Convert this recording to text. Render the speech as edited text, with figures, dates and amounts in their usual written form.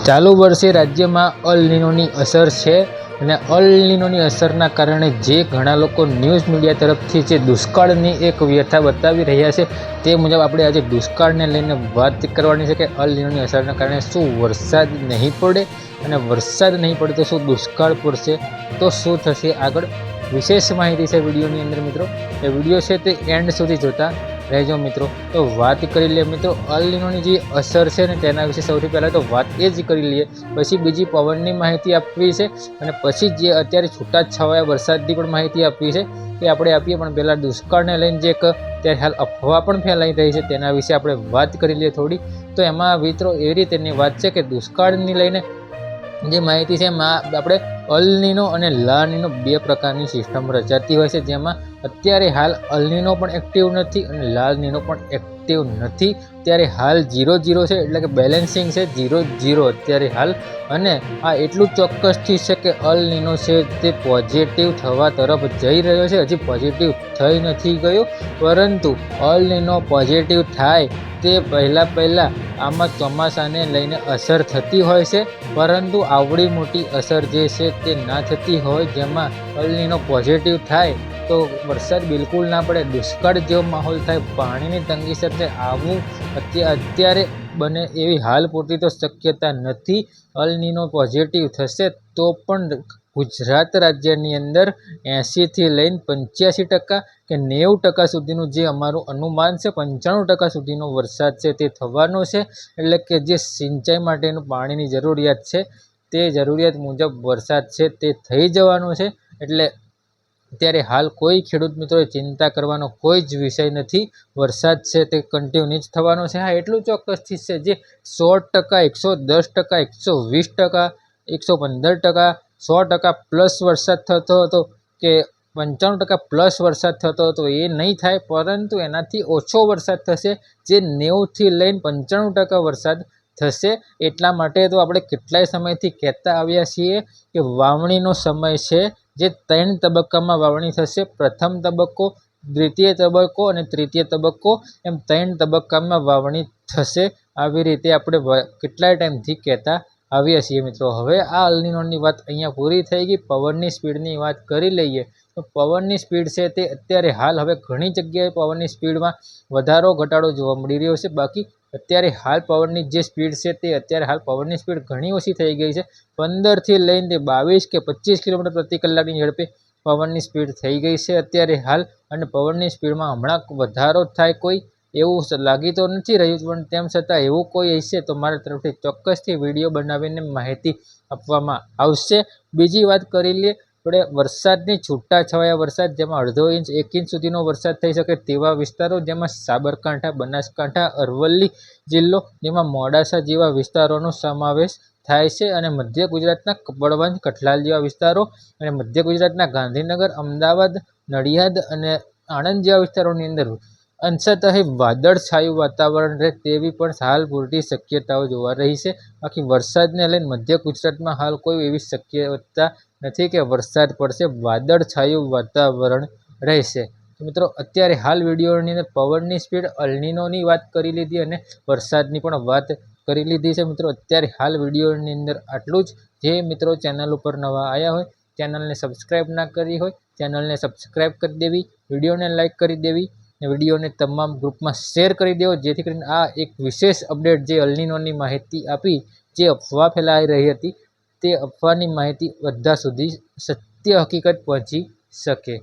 ચાલુ વર્ષે રાજ્યમાં અલ નીનોની અસર છે અને અલ નીનોની અસરના કારણે જે ઘણા લોકો ન્યૂઝ મીડિયા તરફથી જે દુષ્કાળની એક વ્યથા બતાવી રહ્યા છે તે મુજબ આપણે આજે દુષ્કાળને લઈને વાત કરવાની છે કે અલ નીનોની અસરના કારણે શું વરસાદ નહીં પડે અને વરસાદ નહીં પડે તો શું દુષ્કાળ પડશે તો શું થશે આગળ વિશેષ માહિતી છે વિડીયોની અંદર મિત્રો. એ વિડીયો છે તે એન્ડ સુધી જોતા રહેજો મિત્રો. તો વાત કરી લઈએ મિત્રો અલ નીનોની જે અસર છે ને તેના વિશે સૌથી પહેલાં તો વાત એ જ કરી લઈએ, પછી બીજી પવનની માહિતી આપવી છે અને પછી જે અત્યારે છૂટાછવાયા વરસાદની પણ માહિતી આપવી છે એ આપણે આપીએ. પણ પહેલાં દુષ્કાળને લઈને જે એક ત્યારે હાલ અફવા પણ ફેલાઈ રહી છે તેના વિશે આપણે વાત કરી લઈએ થોડી. તો એમાં મિત્રો એવી રીતેની વાત છે કે દુષ્કાળની લઈને જે માહિતી છે એમાં આપણે અલ નીનો અને લા નીનો બે પ્રકારની સિસ્ટમ રચાતી હોય છે, જેમાં અત્યારે હાલ અલ નીનો પણ એક્ટિવ નથી અને લા નીનો પણ એક્ટિવ નથી. ત્યારે હાલ 0-0 છે, એટલે કે બેલેન્સિંગ છે 0-0 અત્યારે હાલ. અને આ એટલું ચોક્કસથી છે કે અલ નીનો છે તે પોઝિટિવ થવા તરફ જઈ રહ્યો છે. હજી પોઝિટિવ થઈ નથી ગયો, પરંતુ અલ નીનો પોઝિટિવ થાય તે પહેલાં આમાં ચોમાસાને લઈને અસર થતી હોય છે, પરંતુ આવડી મોટી અસર જે છે તે ના થતી હોય. જેમાં અલ નીનો પોઝિટિવ થાય તો વરસાદ બિલકુલ ના પડે, દુષ્કાળ જેવો માહોલ થાય, પાણીની તંગી સર્જાય. આવું અત્યારે બને એવી હાલ પૂરતી તો શક્યતા નથી. અલ નીનો પોઝિટિવ થશે તો પણ ગુજરાત રાજ્યની અંદર 80થી લઈને 85% કે 90% સુધીનું જે અમારું અનુમાન છે, 95% સુધીનો વરસાદ છે તે થવાનો છે. એટલે કે જે સિંચાઈ માટેનું પાણીની જરૂરિયાત છે તે જરૂરિયાત મુજબ વરસાદ છે તે થઈ જવાનો છે. એટલે ત્યારે હાલ કોઈ ખેડૂત મિત્રોએ ચિંતા કરવાનો કોઈ જ વિષય નથી. વરસાદ છે તે કન્ટિન્યુ જ થવાનો છે. હા, એટલું ચોક્કસથી છે જે 100%, 110%, 120%, 115%, 100% પ્લસ વરસાદ થતો હતો કે 95% પ્લસ વરસાદ થતો હતો એ નહીં થાય, પરંતુ એનાથી ઓછો વરસાદ થશે, જે 90થી લઈને 95% વરસાદ થશે. એટલા માટે તો આપણે કેટલાય સમયથી કહેતા આવ્યા છીએ કે વાવણીનો સમય છે, જે 3 તબક્કામાં વાવણી થશે. પ્રથમ તબક્કો, દ્વિતીય તબક્કો અને તૃતીય તબક્કો, એમ 3 તબક્કામાં વાવણી થશે. આવી રીતે આપણે કેટલાય ટાઈમથી કહેતા આવ્યા છીએ મિત્રો. હવે આ અલ નીનોની વાત અહીંયા પૂરી થઈ ગઈ. પવનની સ્પીડની વાત કરી લઈએ તો પવનની સ્પીડ છે તે અત્યારે હાલ હવે ઘણી જગ્યાએ પવનની સ્પીડમાં વધારો ઘટાડો જોવા મળી રહ્યો છે. બાકી અત્યારે હાલ પવનની જે સ્પીડ છે તે અત્યારે હાલ પવનની સ્પીડ ઘણી ઓછી થઈ ગઈ છે. 15થી લઈને 22 કે 25 કિલોમીટર પ્રતિ કલાકની ઝડપે પવનની સ્પીડ થઈ ગઈ છે અત્યારે હાલ. અને પવનની સ્પીડમાં હમણાં વધારો થાય કોઈ એવું લાગી તો નથી રહ્યું, પણ તેમ છતાં એવું કોઈ હશે તો મારા તરફથી ચોક્કસથી વિડીયો બનાવીને માહિતી આપવામાં આવશે. બીજી વાત કરી લઈએ આપણે વરસાદની છૂટાછવાયા વરસાદ, જેમાં અડધો ઇંચ 1 ઇંચ સુધીનો વરસાદ થઈ શકે તેવા વિસ્તારો, જેમાં સાબરકાંઠા, બનાસકાંઠા, અરવલ્લી જિલ્લો, જેમાં મોડાસા જેવા વિસ્તારોનો સમાવેશ થાય છે. અને મધ્ય ગુજરાતના કપડવંજ, કઠલાલ જેવા વિસ્તારો અને મધ્ય ગુજરાતના ગાંધીનગર, અમદાવાદ, નડિયાદ અને આણંદ જેવા વિસ્તારોની અંદર અંશતઃ વાદળછાયું વાતાવરણ રહે તેવી પણ હાલ પૂરતી શક્યતાઓ જોવા રહી છે. બાકી વરસાદને લઈને મધ્ય ગુજરાતમાં હાલ કોઈ એવી શક્યતા નથી કે વરસાદ પડશે, વાદળછાયું વાતાવરણ રહેશે. તો મિત્રો અત્યારે હાલ વિડીયોની અંદર પવનની સ્પીડ, અલ નીનોની વાત કરી લીધી અને વરસાદની પણ વાત કરી લીધી છે મિત્રો. અત્યારે હાલ વિડીયોની અંદર આટલું જ. જે મિત્રો ચેનલ ઉપર નવા આવ્યા હોય, ચેનલને સબસ્ક્રાઈબ ના કરી હોય, ચેનલને સબસ્ક્રાઈબ કરી દેવી, વિડીયોને લાઇક કરી દેવી અને વિડીયોને તમામ ગ્રુપમાં શેર કરી દેવો, જેથી કરીને આ એક વિશેષ અપડેટ જે અલ નીનોની માહિતી આપી, જે અફવા ફેલાઈ રહી હતી તે અફવાની માહિતી બધા સુધી સત્ય હકીકત પહોંચી શકે.